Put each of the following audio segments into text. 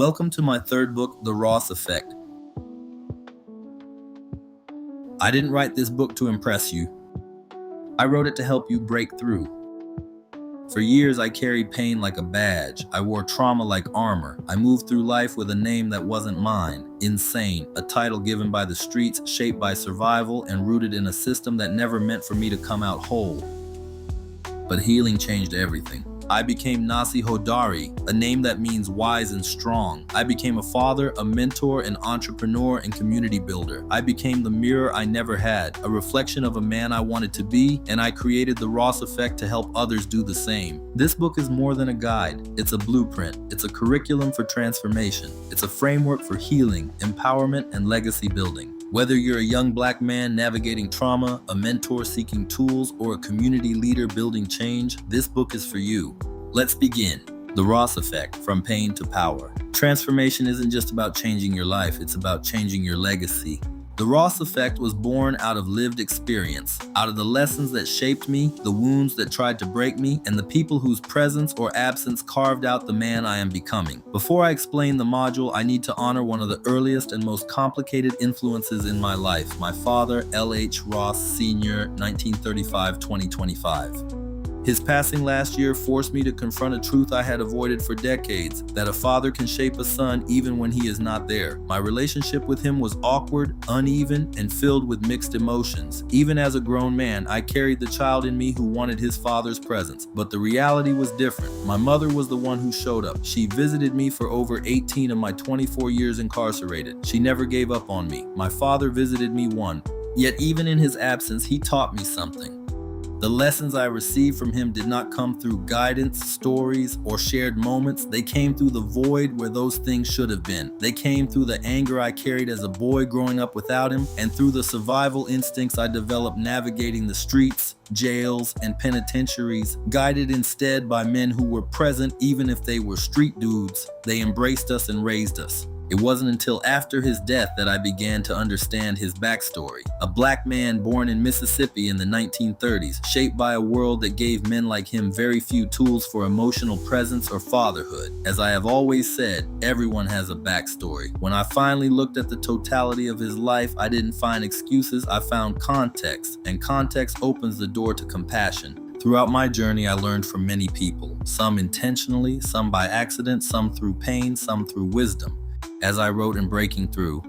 Welcome to my third book, The Ross Effect. I didn't write this book to impress you. I wrote it to help you break through. For years, I carried pain like a badge. I wore trauma like armor. I moved through life with a name that wasn't mine. Insane, a title given by the streets, shaped by survival, and rooted in a system that never meant for me to come out whole. But healing changed everything. I became Nasi Hodari, a name that means wise and strong. I became a father, a mentor, an entrepreneur, and community builder. I became the mirror I never had, a reflection of a man I wanted to be, and I created the Ross Effect to help others do the same. This book is more than a guide. It's a blueprint. It's a curriculum for transformation. It's a framework for healing, empowerment, and legacy building. Whether you're a young Black man navigating trauma, a mentor seeking tools, or a community leader building change, this book is for you. Let's begin. The Ross Effect, from pain to power. Transformation isn't just about changing your life, it's about changing your legacy. The Ross Effect was born out of lived experience, out of the lessons that shaped me, the wounds that tried to break me, and the people whose presence or absence carved out the man I am becoming. Before I explain the module, I need to honor one of the earliest and most complicated influences in my life, my father, L.H. Ross Sr., 1935-2025. His passing last year forced me to confront a truth I had avoided for decades, that a father can shape a son even when he is not there. My relationship with him was awkward, uneven, and filled with mixed emotions. Even as a grown man, I carried the child in me who wanted his father's presence. But the reality was different. My mother was the one who showed up. She visited me for over 18 of my 24 years incarcerated. She never gave up on me. My father visited me once. Yet even in his absence, he taught me something. The lessons I received from him did not come through guidance, stories, or shared moments. They came through the void where those things should have been. They came through the anger I carried as a boy growing up without him, and through the survival instincts I developed navigating the streets, jails, and penitentiaries. Guided instead by men who were present even if they were street dudes, they embraced us and raised us. It wasn't until after his death that I began to understand his backstory. A Black man born in Mississippi in the 1930s, shaped by a world that gave men like him very few tools for emotional presence or fatherhood. As I have always said, everyone has a backstory. When I finally looked at the totality of his life, I didn't find excuses, I found context, and context opens the door to compassion. Throughout my journey, I learned from many people, some intentionally, some by accident, some through pain, some through wisdom. As I wrote in Breaking Through,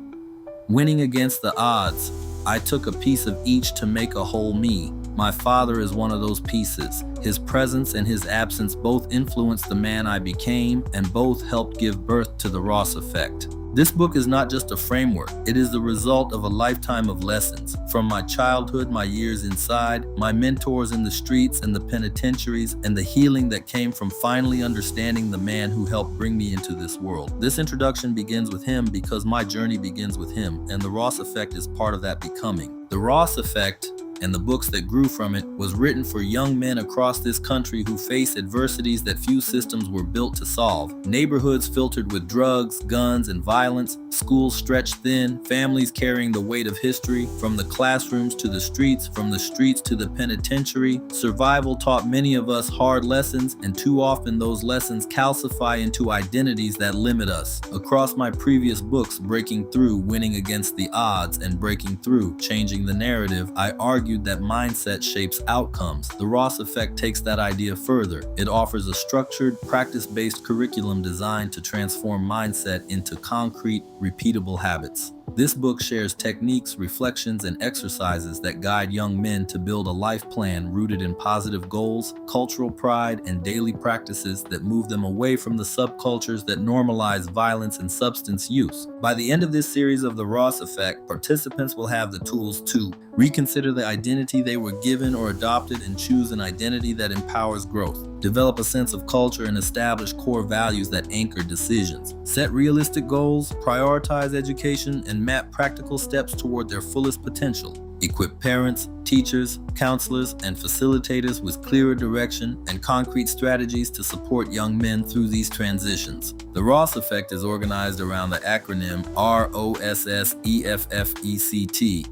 winning against the odds, I took a piece of each to make a whole me. My father is one of those pieces. His presence and his absence both influenced the man I became, and both helped give birth to the Ross Effect. This book is not just a framework, it is the result of a lifetime of lessons. From my childhood, my years inside, my mentors in the streets and the penitentiaries, and the healing that came from finally understanding the man who helped bring me into this world. This introduction begins with him because my journey begins with him, and the Ross Effect is part of that becoming. The Ross Effect, and the books that grew from it, was written for young men across this country who face adversities that few systems were built to solve. Neighborhoods filtered with drugs, guns, and violence, schools stretched thin, families carrying the weight of history, from the classrooms to the streets, from the streets to the penitentiary. Survival taught many of us hard lessons, and too often those lessons calcify into identities that limit us. Across my previous books, Breaking Through, Winning Against the Odds, and Breaking Through, Changing the Narrative, I argued that mindset shapes outcomes. The Ross Effect takes that idea further. It offers a structured, practice-based curriculum designed to transform mindset into concrete, repeatable habits. This book shares techniques, reflections, and exercises that guide young men to build a life plan rooted in positive goals, cultural pride, and daily practices that move them away from the subcultures that normalize violence and substance use. By the end of this series of the Ross Effect, participants will have the tools to reconsider the identity they were given or adopted and choose an identity that empowers growth. Develop a sense of culture and establish core values that anchor decisions. Set realistic goals, prioritize education, and map practical steps toward their fullest potential. Equip parents, teachers, counselors, and facilitators with clearer direction and concrete strategies to support young men through these transitions. The Ross Effect is organized around the acronym ROSSEFFECT.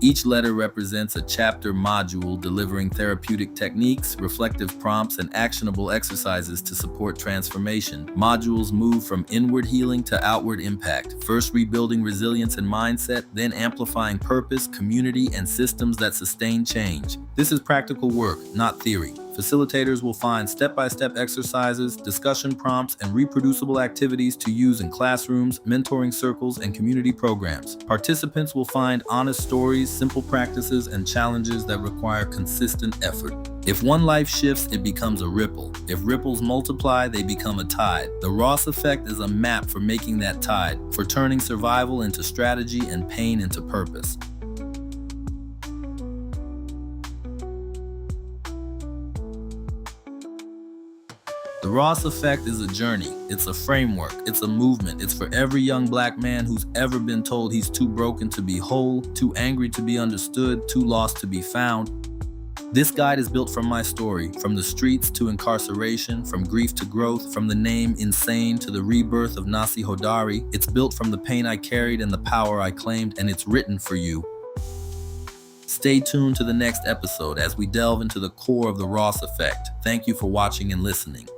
Each letter represents a chapter module delivering therapeutic techniques, reflective prompts, and actionable exercises to support transformation. Modules move from inward healing to outward impact, first rebuilding resilience and mindset, then amplifying purpose, community, and systems that sustain change. This is practical work, not theory. Facilitators will find step-by-step exercises, discussion prompts, and reproducible activities to use in classrooms, mentoring circles, and community programs. Participants will find honest stories, simple practices, and challenges that require consistent effort. If one life shifts, it becomes a ripple. If ripples multiply, they become a tide. The Ross Effect is a map for making that tide, for turning survival into strategy and pain into purpose. The Ross Effect is a journey, it's a framework, it's a movement. It's for every young black man who's ever been told he's too broken to be whole, too angry to be understood, too lost to be found. This guide is built from my story, from the streets to incarceration, from grief to growth, from the name Insane to the rebirth of Nasi Hodari. It's built from the pain I carried and the power I claimed, and it's written for you. Stay tuned to the next episode as we delve into the core of the Ross Effect. Thank you for watching and listening.